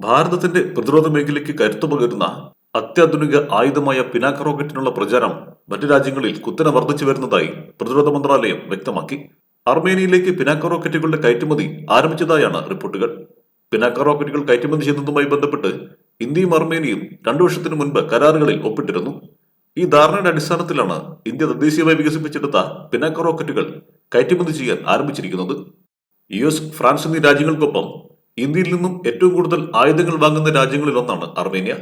ഭാരതത്തിന്റെ പ്രതിരോധ മേഖലയ്ക്ക് കരുത്തു പകരുന്ന അത്യാധുനിക ആയുധമായ പിനാക്ക റോക്കറ്റിനുള്ള പ്രചാരം മറ്റു രാജ്യങ്ങളിൽ കുത്തനെ വർദ്ധിച്ചു വരുന്നതായി പ്രതിരോധ മന്ത്രാലയം വ്യക്തമാക്കി. അർമേനിയയിലേക്ക് പിനാക്ക റോക്കറ്റുകളുടെ കയറ്റുമതി ആരംഭിച്ചതായാണ് റിപ്പോർട്ടുകൾ. പിനാക്ക റോക്കറ്റുകൾ കയറ്റുമതി ചെയ്യുന്നതുമായി ബന്ധപ്പെട്ട് ഇന്ത്യയും അർമേനിയയും 2 വർഷത്തിനു മുൻപ് കരാറുകളിൽ ഒപ്പിട്ടിരുന്നു. ഈ ധാരണയുടെ അടിസ്ഥാനത്തിലാണ് ഇന്ത്യ തദ്ദേശീയമായി വികസിപ്പിച്ചെടുത്ത പിനാക്ക റോക്കറ്റുകൾ കയറ്റുമതി ചെയ്യാൻ ആരംഭിച്ചിരിക്കുന്നത്. US, ഫ്രാൻസ് എന്നീ രാജ്യങ്ങൾക്കൊപ്പം ഇന്ത്യയിൽ നിന്നും ഏറ്റവും കൂടുതൽ ആയുധങ്ങൾ വാങ്ങുന്ന രാജ്യങ്ങളിലൊന്നാണ് അർമേനിയ.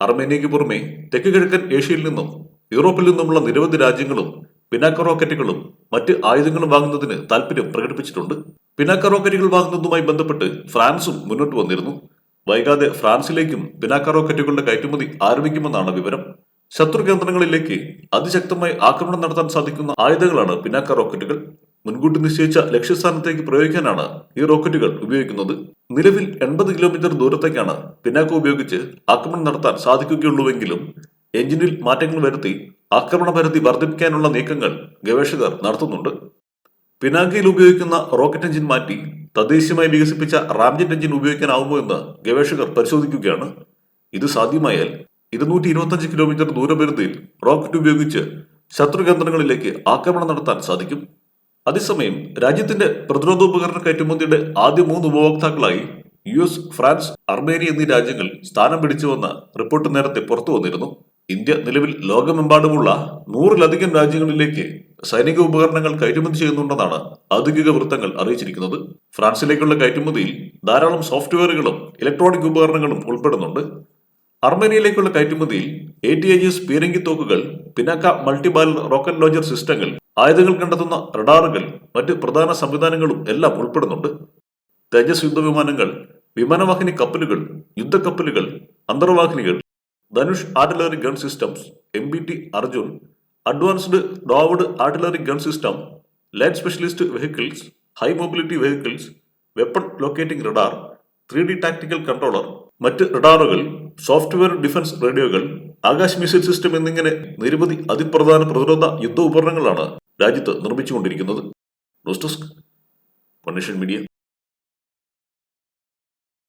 അർമേനിയയ്ക്ക് പുറമെ തെക്ക് കിഴക്കൻ ഏഷ്യയിൽ നിന്നും യൂറോപ്പിൽ നിന്നുമുള്ള നിരവധി രാജ്യങ്ങളും പിനാക്ക റോക്കറ്റുകളും മറ്റ് ആയുധങ്ങളും വാങ്ങുന്നതിന് താല്പര്യം പ്രകടിപ്പിച്ചിട്ടുണ്ട്. പിനാക്ക റോക്കറ്റുകൾ വാങ്ങുന്നതുമായി ബന്ധപ്പെട്ട് ഫ്രാൻസും മുന്നോട്ട് വന്നിരുന്നു. വൈകാതെ ഫ്രാൻസിലേക്കും പിനാക്ക റോക്കറ്റുകളുടെ കയറ്റുമതി ആരംഭിക്കുമെന്നാണ് വിവരം. ശത്രു കേന്ദ്രങ്ങളിലേക്ക് അതിശക്തമായി ആക്രമണം നടത്താൻ സാധിക്കുന്ന ആയുധങ്ങളാണ് പിനാക്ക റോക്കറ്റുകൾ. മുൻകൂട്ടി നിശ്ചയിച്ച ലക്ഷ്യസ്ഥാനത്തേക്ക് പ്രയോഗിക്കാനാണ് ഈ റോക്കറ്റുകൾ ഉപയോഗിക്കുന്നത്. നിലവിൽ 80 കിലോമീറ്റർ ദൂരത്തേക്കാണ് പിനാക്ക ഉപയോഗിച്ച് ആക്രമണം നടത്താൻ സാധിക്കുകയുള്ളൂവെങ്കിലും എഞ്ചിനിൽ മാറ്റങ്ങൾ വരുത്തി ആക്രമണ പരിധി വർദ്ധിപ്പിക്കാനുള്ള നീക്കങ്ങൾ ഗവേഷകർ നടത്തുന്നുണ്ട്. പിനാക്കയിൽ ഉപയോഗിക്കുന്ന റോക്കറ്റ് എഞ്ചിൻ മാറ്റി തദ്ദേശീയമായി വികസിപ്പിച്ച റാംജെറ്റ് എഞ്ചിൻ ഉപയോഗിക്കാനാവുമോ എന്ന് ഗവേഷകർ പരിശോധിക്കുകയാണ്. ഇത് സാധ്യമായാൽ 225 കിലോമീറ്റർ ദൂരപരിധിയിൽ റോക്കറ്റ് ഉപയോഗിച്ച് ശത്രു കേന്ദ്രങ്ങളിലേക്ക് ആക്രമണം നടത്താൻ സാധിക്കും. അതേസമയം രാജ്യത്തിന്റെ പ്രതിരോധോപകരണ കയറ്റുമതിയുടെ ആദ്യ 3 ഉപഭോക്താക്കളായി US, ഫ്രാൻസ്, അർമേനിയ എന്നീ രാജ്യങ്ങൾ സ്ഥാനം പിടിച്ചുവെന്ന റിപ്പോർട്ട് നേരത്തെ പുറത്തു വന്നിരുന്നു. ഇന്ത്യ നിലവിൽ ലോകമെമ്പാടുമുള്ള 100-ലധികം രാജ്യങ്ങളിലേക്ക് സൈനിക ഉപകരണങ്ങൾ കയറ്റുമതി ചെയ്യുന്നുണ്ടെന്നാണ് ഔദ്യോഗിക വൃത്തങ്ങൾ അറിയിച്ചിരിക്കുന്നത്. ഫ്രാൻസിലേക്കുള്ള കയറ്റുമതിയിൽ ധാരാളം സോഫ്റ്റ്വെയറുകളും ഇലക്ട്രോണിക് ഉപകരണങ്ങളും ഉൾപ്പെടുന്നുണ്ട്. അർമേനിയയിലേക്കുള്ള കയറ്റുമതിയിൽ ATAGS പീരങ്കി തോക്കുകൾ, പിനാക്ക മൾട്ടിബാരൽ റോക്കറ്റ് ലോഞ്ചർ സിസ്റ്റങ്ങൾ, ആയുധങ്ങൾ കണ്ടെത്തുന്ന റഡാറുകൾ, മറ്റ് പ്രധാന സംവിധാനങ്ങളും എല്ലാം ഉൾപ്പെടുന്നുണ്ട്. തേജസ് യുദ്ധവിമാനങ്ങൾ, വിമാനവാഹിനി കപ്പലുകൾ, യുദ്ധക്കപ്പലുകൾ, അന്തർവാഹിനികൾ, Dhanush artillery gun systems, MBT Arjun, advanced towed artillery gun system, light specialist vehicles, high mobility vehicles, weapon locating radar, 3D tactical controller, മറ്റ് റഡാറുകൾ, സോഫ്റ്റ്വെയർ ഡിഫൻസ് റേഡിയോകൾ, ആകാശ് മിസൈൽ സിസ്റ്റം എന്നിങ്ങനെ നിരവധി അതിപ്രധാന പ്രതിരോധ യുദ്ധ ഉപകരണങ്ങളാണ് രാജ്യത്ത് നിർമ്മിച്ചുകൊണ്ടിരിക്കുന്നത്. News desk, one nation media.